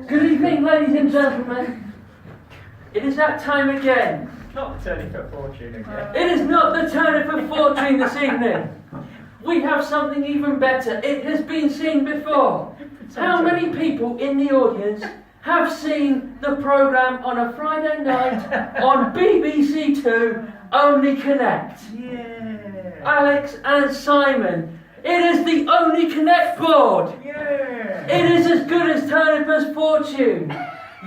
Good evening, ladies and gentlemen. It is that time again. Not the turning for fortune again. It is not the turn for fortune this evening. We have something even better. It has been seen before. How many people in the audience have seen the programme on a Friday night on BBC Two, Only Connect? Yeah. Alex and Simon. It is the Only Connect board. Yeah. It is as good as Turnipper's fortune.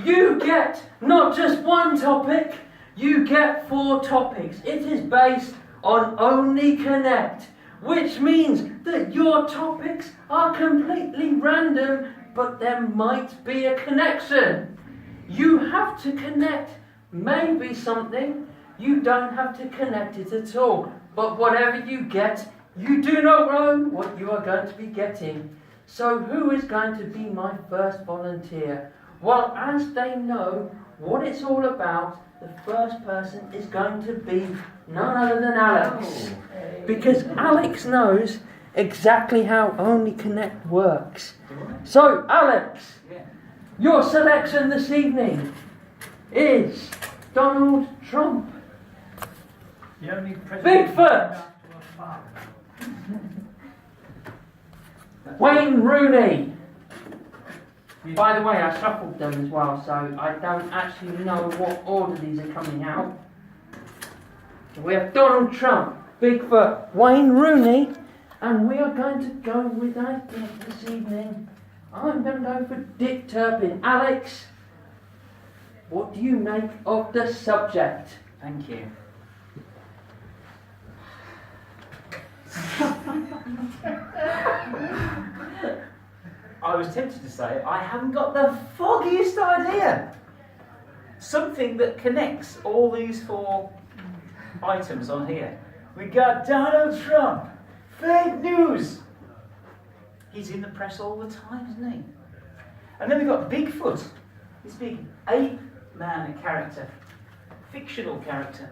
You get not just one topic, you get 4 topics. It is based on Only Connect, which means that your topics are completely random, but there might be a connection. You have to connect maybe something. You don't have to connect it at all. But whatever you get, you do not know what you are going to be getting. So who is going to be my first volunteer? Well, as they know what it's all about, the first person is going to be none other than Alex. Because Alex knows exactly how Only Connect works. So, Alex, your selection this evening is Donald Trump. The only president Bigfoot. Wayne Rooney. By the way, I shuffled them as well, so I don't actually know what order these are coming out. So we have Donald Trump, Bigfoot, Wayne Rooney, and we are going to go with, I think, this evening, I'm going to go for Dick Turpin. Alex, what do you make of the subject? Thank you. I was tempted to say, I haven't got the foggiest idea. Something that connects all these 4 items on here. We got Donald Trump, fake news. He's in the press all the time, isn't he? And then we've got Bigfoot, this big ape-man character, fictional character.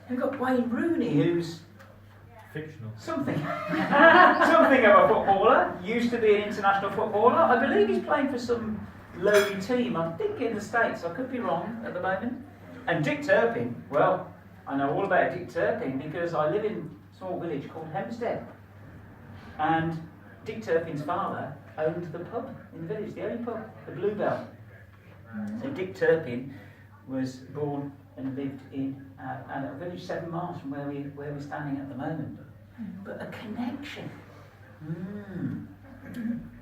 And we've got Wayne Rooney, who's fictional. something of a footballer, used to be an international footballer. I believe he's playing for some lowly team, I think in the States, I could be wrong at the moment. And Dick Turpin, well, I know all about Dick Turpin because I live in a small village called Hempstead. And Dick Turpin's father owned the pub in the village, the only pub, the Bluebell. So Dick Turpin was born and lived in a village 7 miles from where we're standing at the moment. But a connection.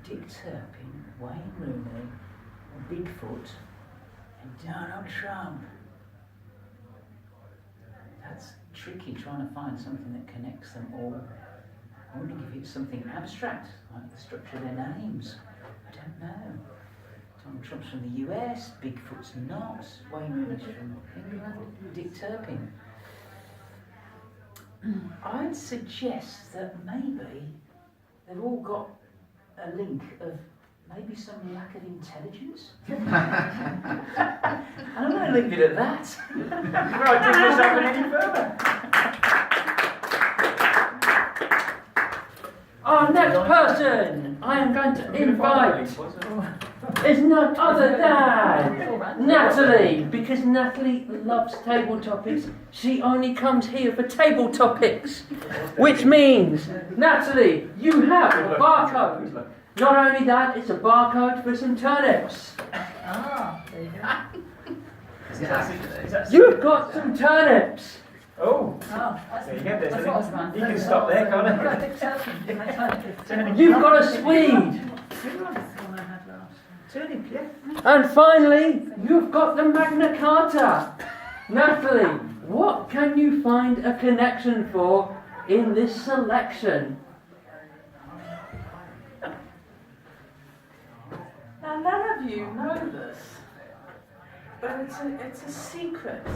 Dick Turpin, Wayne Rooney, Bigfoot, and Donald Trump. That's tricky, trying to find something that connects them all. I wonder if it's something abstract, like the structure of their names. I don't know. Donald Trump's from the US, Bigfoot's not, Wayne Rooney's from England, Dick Turpin. I'd suggest that maybe they've all got a link of maybe some lack of intelligence. And I'm going to leave it at that. Before I dig this up any further. Our next person I am going to invite is none other than Natalie, because Natalie loves table topics. She only comes here for table topics, which means, Natalie, you have a barcode. Not only that, it's a barcode for some turnips. There you go. You've got some turnips. Oh, That's there you go. that's what I was about. You can stop there, Dick can't Turpin. You've got a Swede. Turnip, yeah. And finally, you've got the Magna Carta. Natalie, what can you find a connection for in this selection? Now, none of you know this, but it's a secret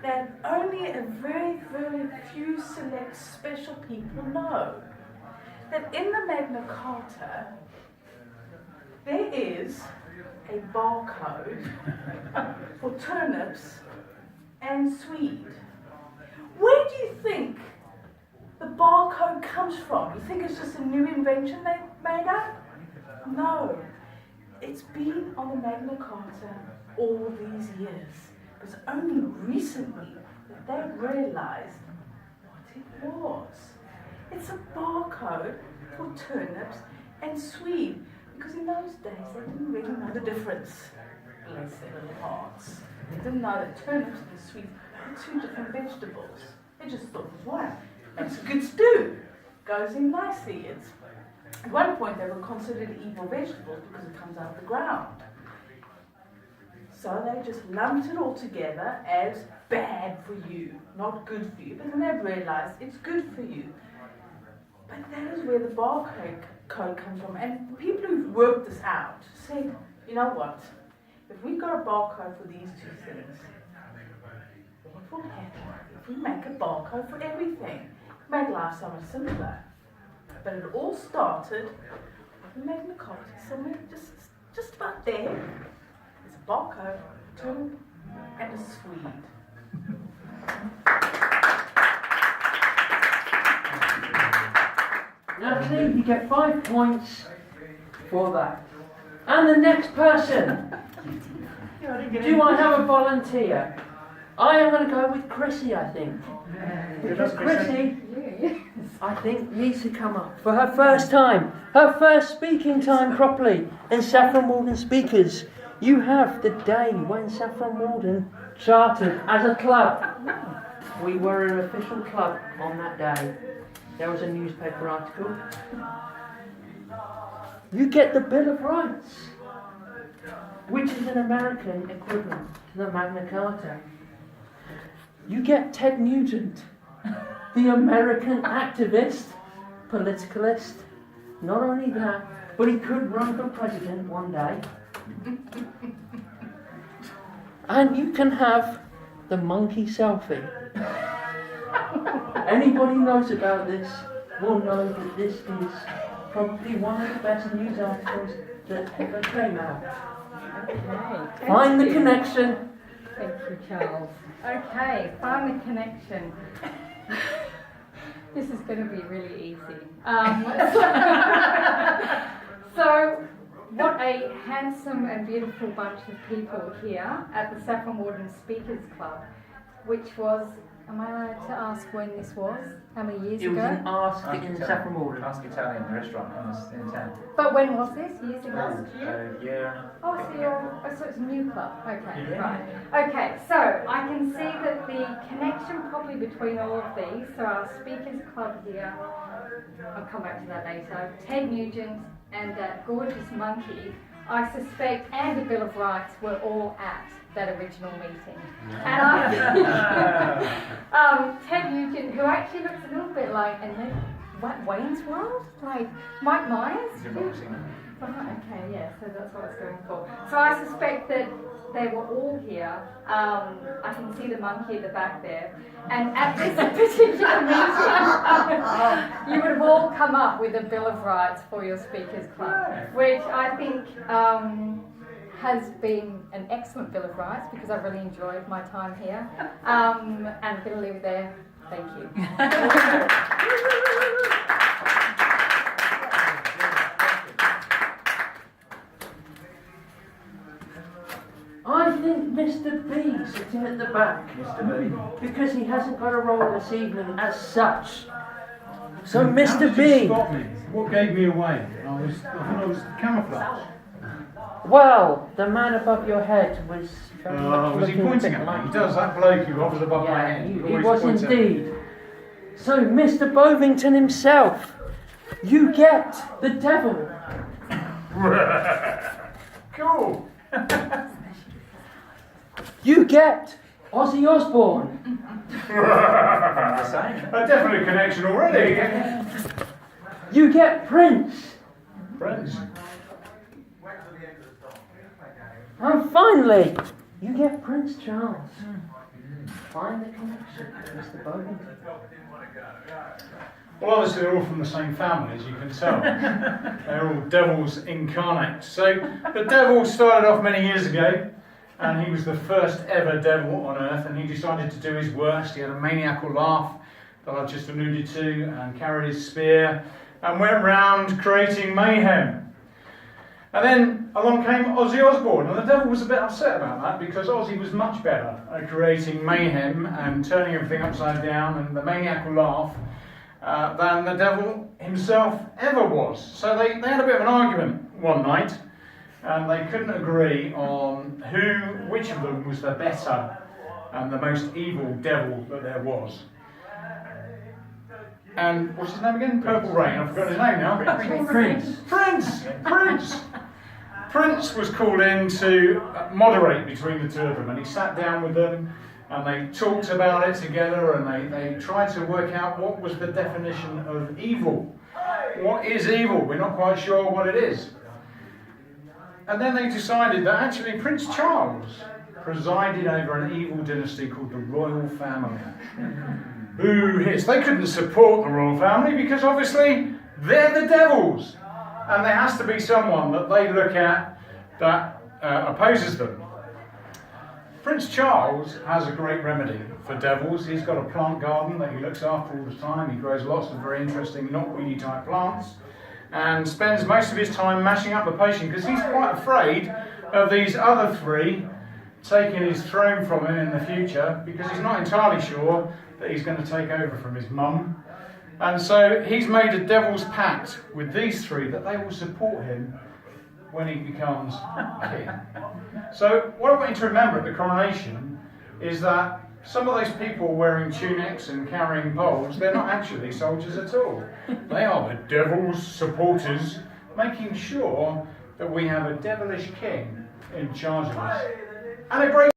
that only a very, very few select special people know. That in the Magna Carta, there is a barcode for turnips and Swede. Where do you think the barcode comes from? You think it's just a new invention they made up? No. It It's been on the Magna Carta all these years. It was only recently that they realized what it was. It's a barcode for turnips and swede, because in those days they didn't really know the difference. Bless their little hearts. They didn't know that turnips and swede were two different vegetables. They just thought it was one. Makes a good stew. Goes in nicely. At one point they were considered evil vegetables because it comes out of the ground. So they just lumped it all together as bad for you, not good for you. But then they realized it's good for you. But that is where the barcode comes from. And the people who've worked this out said, you know what? If we've got a barcode for these two things, what will happen if we make a barcode for everything? Make life so much simpler. But it all started with Magna Carta, somewhere just about there. There's a barcode, a turnip, and a swede. Now, Cleve, you get 5 points for that. And the next person. Do I have a volunteer? I am going to go with Chrissy, I think. Because Chrissy, I think, needs to come up for her first time, her first speaking time properly in Saffron Walden Speakers. You have the day when Saffron Walden chartered as a club. We were an official club on that day. There was a newspaper article. You get the Bill of Rights, which is an American equivalent to the Magna Carta. You get Ted Nugent, the American activist, politicalist. Not only that, but he could run for president one day. And you can have the monkey selfie. Anybody who knows about this will know that this is probably one of the best news articles that ever came out. Okay. Find the connection. Thank you, Charles. Okay, find the connection. This is going to be really easy. So, what a handsome and beautiful bunch of people here at the Saffron Walden Speakers Club, which was, am I allowed to ask when this was? How many years It was ago? an ask in Saffron Walden. Ask Italian, the restaurant in town. But when was this? Years ago? A year. Oh, so it's a new club. Okay, Yeah. right. Okay, so I can see that the connection probably between all of these, so our speakers club here, I'll come back to that later, Ted Nugent and that gorgeous monkey, I suspect, and the Bill of Rights were all at that original meeting. And I Ted Nugent, who actually looks a little bit like, what, Wayne's World? Like Mike Myers? Right, okay, yeah, so that's what I was going for. So I suspect that they were all here. I can see the monkey at the back there. And at this particular meeting, you would have all come up with a Bill of Rights for your Speakers Club, which I think has been an excellent Bill of Rights because I've really enjoyed my time here. And I'm going to leave it there. Thank you. I think Mr. B sitting at the back, because he hasn't got a role this evening as such. So How Mr. did you B, spot me? What gave me away? I thought I was camouflage. well, the man above your head was very much Was he looking a pointing bit at like me? He does, that bloke who hovers above my Yeah, head. he always was points at me. indeed. So Mr. Bovington himself, you get the devil. Cool. You get Ozzy Osbourne. Definitely a connection already. You get Prince. Friends. And finally, you get Prince Charles. Find the connection, Mr. Bovington. Well, obviously they're all from the same family, as you can tell. They're all devils incarnate. So the devil started off many years ago, and he was the first ever devil on earth, and he decided to do his worst. He had a maniacal laugh that I've just alluded to, and carried his spear, and went round creating mayhem. And then then along came Ozzy Osbourne, and the devil was a bit upset about that because Ozzy was much better at creating mayhem and turning everything upside down and the maniacal laugh than the devil himself ever was. So they had a bit of an argument one night, and they couldn't agree on which of them was the better and the most evil devil that there was. And what's his name again? Purple Rain. I've forgotten his name now. Prince. Prince was called in to moderate between the two of them, and he sat down with them, and they talked about it together, and they tried to work out what was the definition of evil. What is evil? We're not quite sure what it is. And then they decided that actually Prince Charles presided over an evil dynasty called the Royal Family. They couldn't support the royal family because obviously they're the devils, and there has to be someone that they look at that opposes them. Prince Charles has a great remedy for devils. He's got a plant garden that he looks after all the time. He grows lots of very interesting knotweedy type plants and spends most of his time mashing up the patient because he's quite afraid of these other three taking his throne from him in the future, because he's not entirely sure that he's going to take over from his mum. And so he's made a devil's pact with these three that they will support him when he becomes king. So what I want you to remember at the coronation is that some of those people wearing tunics and carrying poles, they're not actually soldiers at all. They are the devil's supporters, making sure that we have a devilish king in charge of us. And a great